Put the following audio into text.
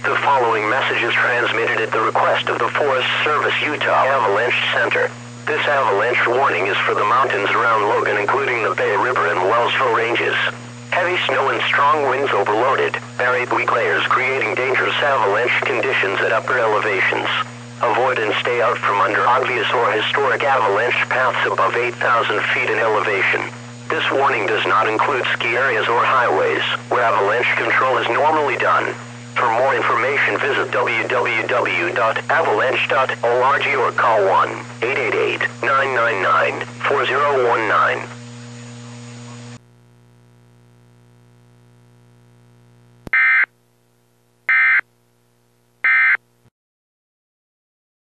The following message is transmitted at the request of the Forest Service Utah Avalanche Center. This avalanche warning is for the mountains around Logan, including the Bay River and Wellsville ranges. Heavy snow and strong winds overloaded, buried weak layers creating dangerous avalanche conditions at upper elevations. Avoid and stay out from under obvious or historic avalanche paths above 8,000 feet in elevation. This warning does not include ski areas or highways, where avalanche control is normally done. For more information, visit www.avalanche.org or call 1-888-999-4019.